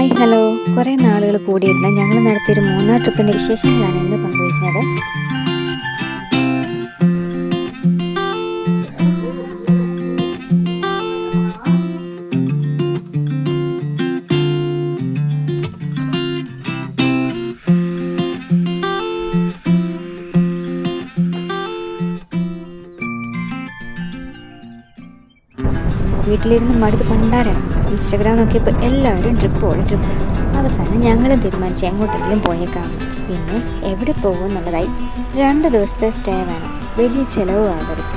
Hi hello, കുറേ നാളുകൾ കൂടിയിരുന്ന ഞങ്ങൾ നടത്തിയൊരു മൂന്നാർ ട്രിപ്പിൻ്റെ വിശേഷങ്ങളാണ് ഇന്ന് പങ്കുവയ്ക്കുന്നത്. വീട്ടിലിരുന്ന് മടുത്ത് പണ്ടാരണം. ഇൻസ്റ്റാഗ്രാം നോക്കിയപ്പോൾ എല്ലാവരും ട്രിപ്പ്. അവസാനം ഞങ്ങളും തീരുമാനിച്ച് എങ്ങോട്ടെങ്കിലും പോയേക്കാവുന്നു. പിന്നെ എവിടെ പോകും എന്നുള്ളതായി. 2 ദിവസത്തെ സ്റ്റേ വേണം, വലിയ ചിലവും ആകരുത്.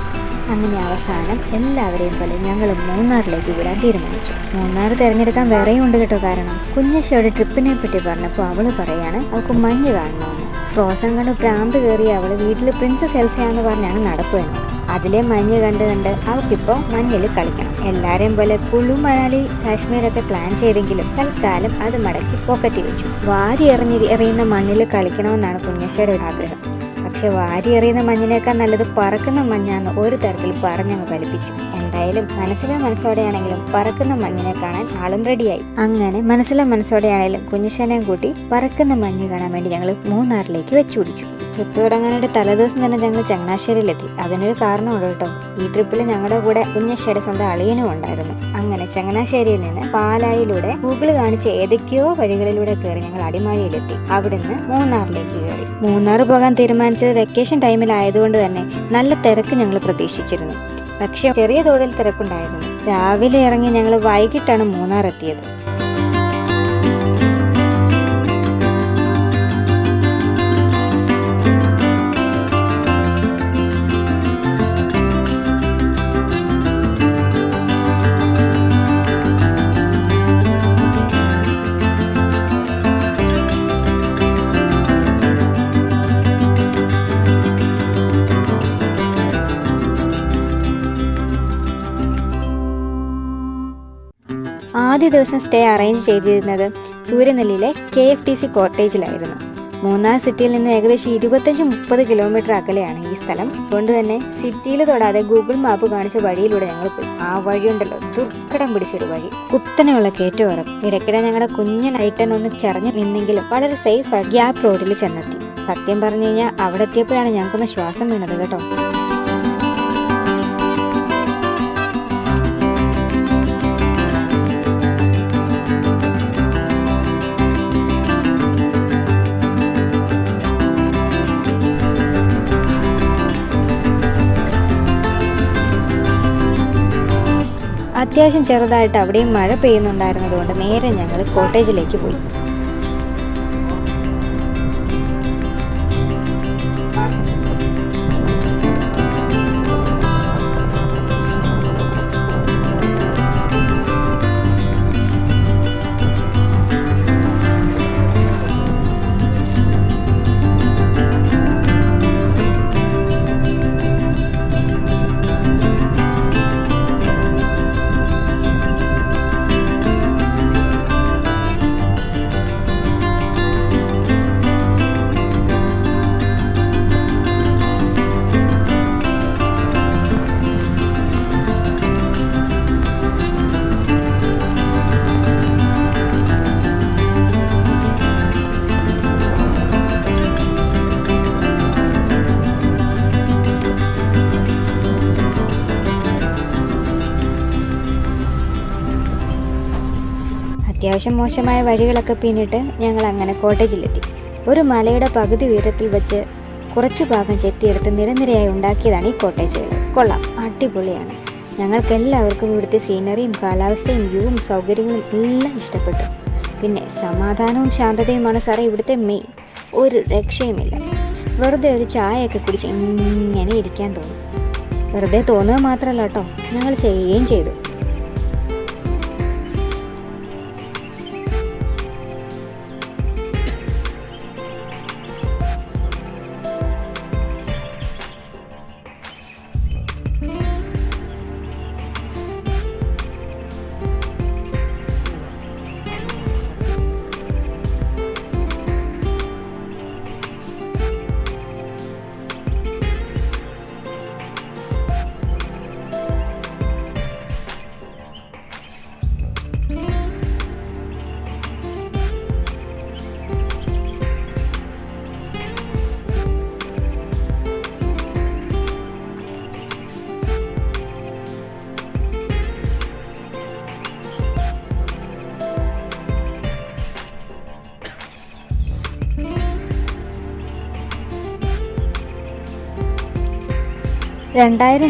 അങ്ങനെ അവസാനം എല്ലാവരെയും പോലെ ഞങ്ങൾ മൂന്നാറിലേക്ക് വിടാൻ തീരുമാനിച്ചു. മൂന്നാർ തിരഞ്ഞെടുക്കാൻ വേറെയും ഉണ്ട് കേട്ടോ. കാരണം കുഞ്ഞശ്ശിയോട് ട്രിപ്പിനെ പറ്റി പറഞ്ഞപ്പോൾ അവള് പറയാണ് അവൾക്ക് മഞ്ഞ് കാണണമെന്ന്. ഫ്രോസൺ കണ്ട് ഭ്രാന്ത് കയറി അവള് വീട്ടിൽ പ്രിൻസസ് എൽസയാന്ന് പറഞ്ഞാണ് നടപ്പ് തന്നെ. അതിലെ മഞ്ഞ് കണ്ട് അവൾക്കിപ്പോൾ മഞ്ഞിൽ കളിക്കണം. എല്ലാവരെയും പോലെ കുളു, മനാലി, കാശ്മീരൊക്കെ പ്ലാൻ ചെയ്തെങ്കിലും തൽക്കാലം അത് മടക്കി പോക്കറ്റിൽ വെച്ചു. വാരി എറിയുന്ന മണ്ണിൽ കളിക്കണമെന്നാണ് കുഞ്ഞശ്ശിയുടെ ആഗ്രഹം. പക്ഷെ വാരി എറിയുന്ന മഞ്ഞിനേക്കാൾ നല്ലത് പറക്കുന്ന മഞ്ഞാന്ന് ഒരു തരത്തിൽ പറഞ്ഞങ്ങ് ഫലിപ്പിച്ചു. എന്തായാലും മനസ്സോടെയാണെങ്കിലും പറക്കുന്ന മഞ്ഞിനെ കാണാൻ ആളും റെഡിയായി. അങ്ങനെ മനസ്സോടെയാണെങ്കിലും കുഞ്ഞശ്ശനെയും കൂട്ടി പറക്കുന്ന മഞ്ഞ് കാണാൻ വേണ്ടി ഞങ്ങൾ മൂന്നാറിലേക്ക് വെച്ചു പിടിച്ചു. ട്രിപ്പ് തുടങ്ങാനായിട്ട് തലേദിവസം തന്നെ ഞങ്ങൾ ചങ്ങനാശ്ശേരിയിലെത്തി. അതിനൊരു കാരണമുണ്ട് കേട്ടോ. ഈ ട്രിപ്പിൽ ഞങ്ങളുടെ കൂടെ കുഞ്ഞശ്ശേരി സ്വന്തം അളിയനും ഉണ്ടായിരുന്നു. അങ്ങനെ ചങ്ങനാശ്ശേരിയിൽ നിന്ന് പാലായിലൂടെ ഗൂഗിൾ കാണിച്ച ഏതൊക്കെയോ വഴികളിലൂടെ കയറി ഞങ്ങൾ അടിമാലിയിലെത്തി. അവിടുന്ന് മൂന്നാറിലേക്ക് കയറി. മൂന്നാർ പോകാൻ തീരുമാനിച്ചത് വെക്കേഷൻ ടൈമിലായതുകൊണ്ട് തന്നെ നല്ല തിരക്ക് ഞങ്ങൾ പ്രതീക്ഷിച്ചിരുന്നു. പക്ഷെ ചെറിയ തോതിൽ തിരക്കുണ്ടായിരുന്നു. രാവിലെ ഇറങ്ങി ഞങ്ങൾ വൈകിട്ടാണ് മൂന്നാർ എത്തിയത്. ആദ്യ ദിവസം സ്റ്റേ അറേഞ്ച് ചെയ്തിരുന്നത് സൂര്യനെല്ലിയിലെ KFTC കോട്ടേജിലായിരുന്നു. മൂന്നാർ സിറ്റിയിൽ നിന്ന് ഏകദേശം 25-30 കിലോമീറ്റർ അകലെയാണ് ഈ സ്ഥലം. അതുകൊണ്ട് തന്നെ സിറ്റിയിൽ തൊടാതെ ഗൂഗിൾ മാപ്പ് കാണിച്ച വഴിയിലൂടെ ഞങ്ങൾ പോയി. ആ വഴിയുണ്ടല്ലോ, ദുർഘടം പിടിച്ചൊരു വഴി, കുത്തനെയുള്ള കയറ്റം ഇറക്കും. ഇടയ്ക്കിടെ ഞങ്ങളുടെ കുഞ്ഞൻ ഐറ്റൻ ഒന്ന് ചറിഞ്ഞു നിന്നെങ്കിലും വളരെ സേഫായി ഗ്യാപ്പ് റോഡിൽ ചെന്നെത്തി. സത്യം പറഞ്ഞു കഴിഞ്ഞാൽ അവിടെ എത്തിയപ്പോഴാണ് ഞങ്ങൾക്കൊന്ന് ശ്വാസം വീണത് കേട്ടോ. അത്യാവശ്യം ചെറുതായിട്ട് അവിടെയും മഴ പെയ്യുന്നുണ്ടായിരുന്നതുകൊണ്ട് നേരെ ഞങ്ങൾ കോട്ടേജിലേക്ക് പോയി. അത്യാവശ്യം മോശമായ വഴികളൊക്കെ പിന്നിട്ട് ഞങ്ങൾ അങ്ങനെ കോട്ടേജിലെത്തി. ഒരു മലയുടെ പകുതി ഉയരത്തിൽ വെച്ച് കുറച്ചു ഭാഗം ചെത്തിയെടുത്ത് നിരനിരയായി ഉണ്ടാക്കിയതാണ് ഈ കോട്ടേജുകൾ. കൊള്ളാം, അടിപൊളിയാണ്. ഞങ്ങൾക്ക് എല്ലാവർക്കും ഇവിടുത്തെ സീനറിയും കാലാവസ്ഥയും വ്യൂവും സൗകര്യങ്ങളും എല്ലാം ഇഷ്ടപ്പെട്ടു. പിന്നെ സമാധാനവും ശാന്തതയുമാണ് സാറേ ഇവിടുത്തെ മെയിൻ. ഒരു രക്ഷയുമില്ല. വെറുതെ ഒരു ചായയൊക്കെ കുടിച്ച് ഇങ്ങനെ ഇരിക്കാൻ തോന്നും. വെറുതെ തോന്നുക മാത്രമല്ല കേട്ടോ, ഞങ്ങൾ ചെയ്യുകയും ചെയ്തു.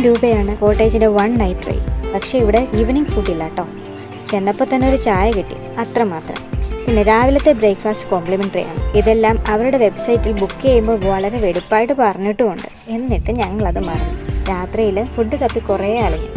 രൂപയാണ് കോട്ടേജിൻ്റെ 1 നൈറ്റ് റേറ്റ്. പക്ഷേ ഇവിടെ ഈവനിങ് ഫുഡില്ല കേട്ടോ. ചെന്നപ്പോൾ തന്നെ ഒരു ചായ കിട്ടി, അത്രമാത്രം. പിന്നെ രാവിലത്തെ ബ്രേക്ക്ഫാസ്റ്റ് കോംപ്ലിമെൻ്ററി ആണ്. ഇതെല്ലാം അവരുടെ വെബ്സൈറ്റിൽ ബുക്ക് ചെയ്യുമ്പോൾ വളരെ വെടിപ്പായിട്ട് പറഞ്ഞിട്ടുമുണ്ട്. എന്നിട്ട് ഞങ്ങളത് മറന്നു. രാത്രിയിൽ ഫുഡ് തപ്പി കുറേ അലഞ്ഞു.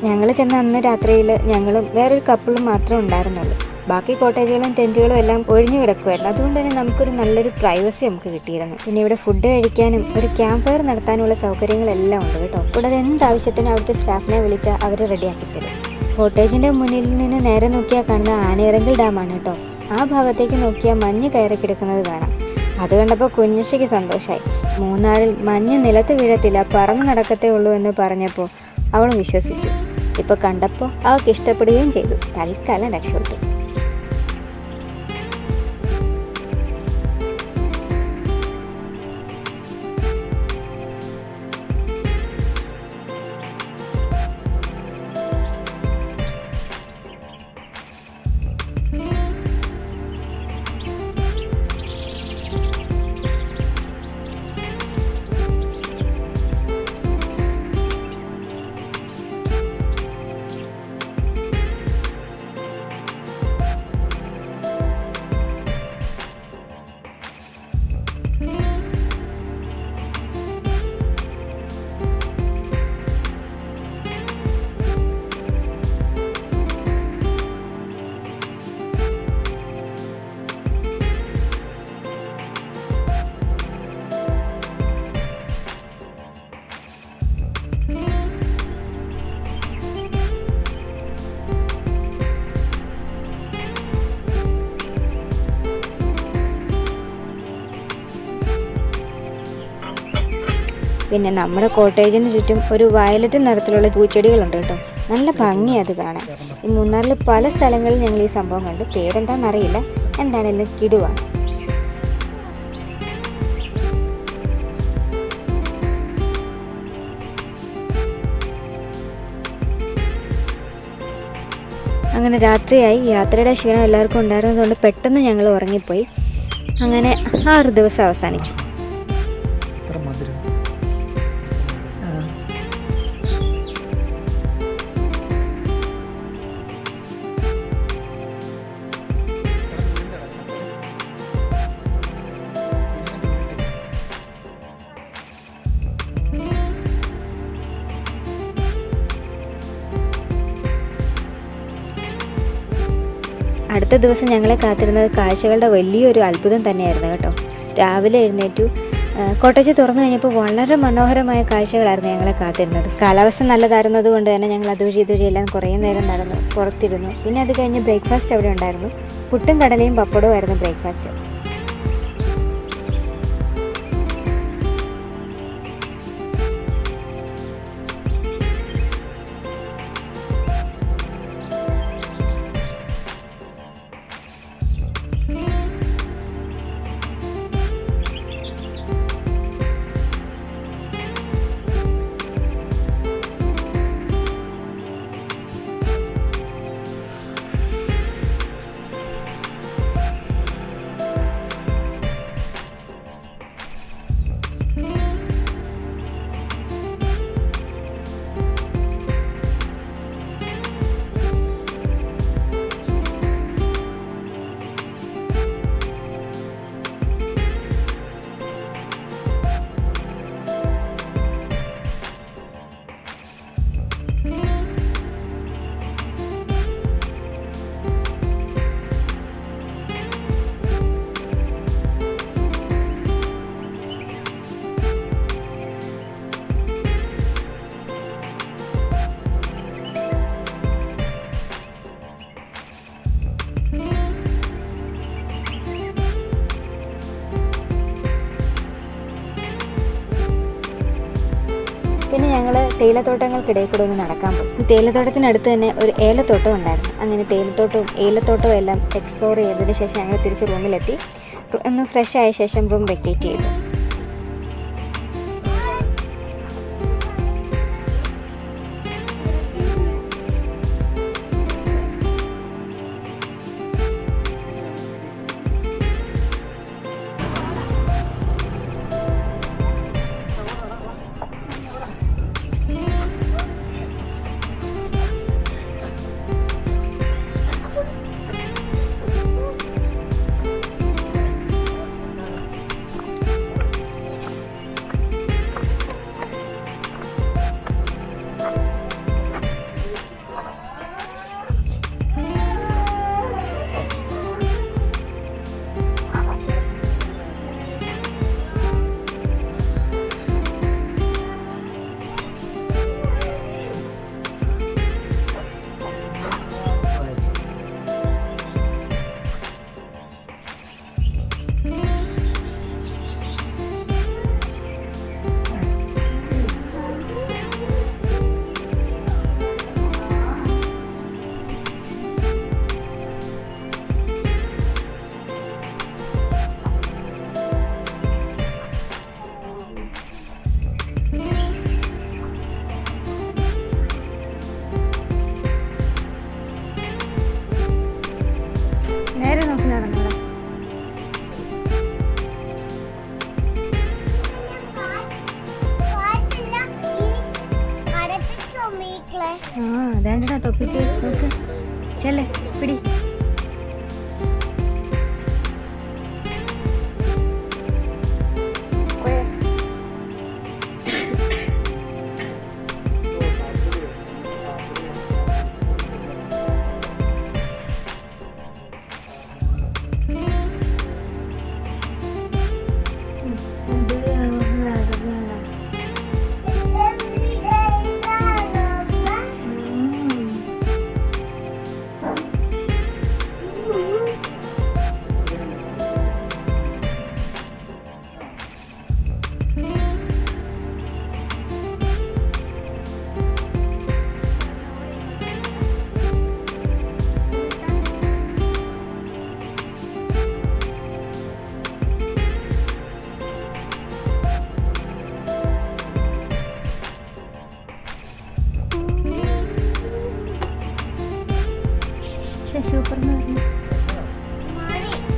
ഞങ്ങൾ ചെന്ന അന്ന് രാത്രിയിൽ ഞങ്ങളും വേറൊരു കപ്പിളും മാത്രമേ ഉണ്ടായിരുന്നുള്ളൂ. ബാക്കി കോട്ടേജുകളും ടെൻറ്റുകളും എല്ലാം ഒഴിഞ്ഞു കിടക്കുമായിരുന്നു. അതുകൊണ്ട് തന്നെ നമുക്കൊരു നല്ലൊരു പ്രൈവസി നമുക്ക് കിട്ടിയിരുന്നു. പിന്നെ ഇവിടെ ഫുഡ് കഴിക്കാനും ഒരു ക്യാമ്പ് ഫയർ നടത്താനുള്ള സൗകര്യങ്ങളെല്ലാം ഉണ്ട് കേട്ടോ. കൂടാതെ എന്താവശ്യത്തിനും അവിടുത്തെ സ്റ്റാഫിനെ വിളിച്ചാൽ അവർ റെഡിയാക്കി തരും. കോട്ടേജിൻ്റെ മുന്നിൽ നിന്ന് നേരെ നോക്കിയാൽ കാണുന്ന ആനയിറങ്കൽ ഡാമാണ് കേട്ടോ. ആ ഭാഗത്തേക്ക് നോക്കിയാൽ മഞ്ഞ് കയറി കിടക്കുന്നത് കാണാം. അത് കണ്ടപ്പോൾ കുഞ്ഞശ്ശിക്ക് സന്തോഷമായി. മൂന്നാറിൽ മഞ്ഞ് നിലത്ത് വീഴത്തില്ല, പറന്ന് നടക്കത്തേ ഉള്ളൂ എന്ന് പറഞ്ഞപ്പോൾ അവളും വിശ്വസിച്ചു. ഇപ്പോൾ കണ്ടപ്പോൾ അവൾക്ക് ഇഷ്ടപ്പെടുകയും ചെയ്തു. തൽക്കാലം രക്ഷപ്പെട്ടു. പിന്നെ നമ്മുടെ കോട്ടേജിന് ചുറ്റും ഒരു വയലറ്റ് നിറത്തിലുള്ള പൂച്ചെടികളുണ്ട് കേട്ടോ. നല്ല ഭംഗി അത് കാണാൻ. ഈ മൂന്നാറിൽ പല സ്ഥലങ്ങളിൽ ഞങ്ങൾ ഈ സംഭവം കണ്ടു. പേരെന്താണെന്നറിയില്ല, എന്താണെങ്കിലും കിടുവാണ്. അങ്ങനെ രാത്രിയായി. യാത്രയുടെ ക്ഷീണം എല്ലാവർക്കും ഉണ്ടായിരുന്നതുകൊണ്ട് പെട്ടെന്ന് ഞങ്ങൾ ഉറങ്ങിപ്പോയി. അങ്ങനെ 6 ദിവസം അവസാനിച്ചു. അടുത്ത ദിവസം ഞങ്ങളെ കാത്തിരുന്നത് കാഴ്ചകളുടെ വലിയൊരു അത്ഭുതം തന്നെയായിരുന്നു കേട്ടോ. രാവിലെ എഴുന്നേറ്റു. കോട്ടേജ് തുറന്നു കഴിഞ്ഞപ്പോൾ വളരെ മനോഹരമായ കാഴ്ചകളായിരുന്നു ഞങ്ങളെ കാത്തിരുന്നത്. കാലാവസ്ഥ നല്ലതായിരുന്നത് കൊണ്ട് തന്നെ ഞങ്ങൾ അതുവഴി ഇതുവഴിയെല്ലാം കുറേ നേരം നടന്നു, പുറത്തിരുന്നു. പിന്നെ അത് കഴിഞ്ഞ് ബ്രേക്ക്ഫാസ്റ്റ് അവിടെ ഉണ്ടായിരുന്നു. പുട്ടും കടലയും പപ്പടവും ആയിരുന്നു ബ്രേക്ക്ഫാസ്റ്റ്. തേയിലത്തോട്ടങ്ങൾക്കിടയിൽ കൂടെ ഒന്ന് നടക്കാൻ പോകും. ഈ തേയിലത്തോട്ടത്തിനടുത്ത് തന്നെ ഒരു ഏലത്തോട്ടം ഉണ്ടായിരുന്നു. അങ്ങനെ തേയിലത്തോട്ടവും ഏലത്തോട്ടവും എല്ലാം എക്സ്പ്ലോർ ചെയ്തതിന് ശേഷം ഞങ്ങൾ തിരിച്ച് റൂമിലെത്തി. ഒന്ന് ഫ്രഷ് ആയ ശേഷം റൂം വെക്കേറ്റ് ചെയ്തു. നേരെ നോക്കി നടന്നോളാം. അതാണ്ടടാ തൊപ്പിക്ക് നോക്ക്. ചെല്ലേ പിടി. സൂപ്പർ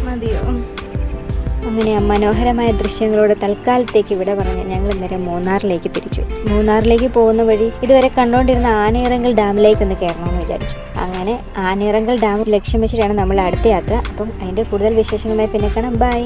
മതിയോ? അങ്ങനെ മനോഹരമായ ദൃശ്യങ്ങളോട് തൽക്കാലത്തേക്ക് ഇവിടെ പറഞ്ഞ് ഞങ്ങൾ നേരെ മൂന്നാറിലേക്ക് തിരിച്ചു. മൂന്നാറിലേക്ക് പോകുന്ന വഴി ഇതുവരെ കണ്ടുകൊണ്ടിരുന്ന ആനയിറങ്കൽ ഡാമിലേക്കൊന്ന് കയറണമെന്ന് വിചാരിച്ചു. അങ്ങനെ ആനയിറങ്കൽ ഡാം ലക്ഷ്യം വെച്ചിട്ടാണ് നമ്മൾ അടുത്ത യാത്ര. അപ്പം അതിൻ്റെ കൂടുതൽ വിശേഷങ്ങളുമായി പിന്നെ കാണാം. ബൈ.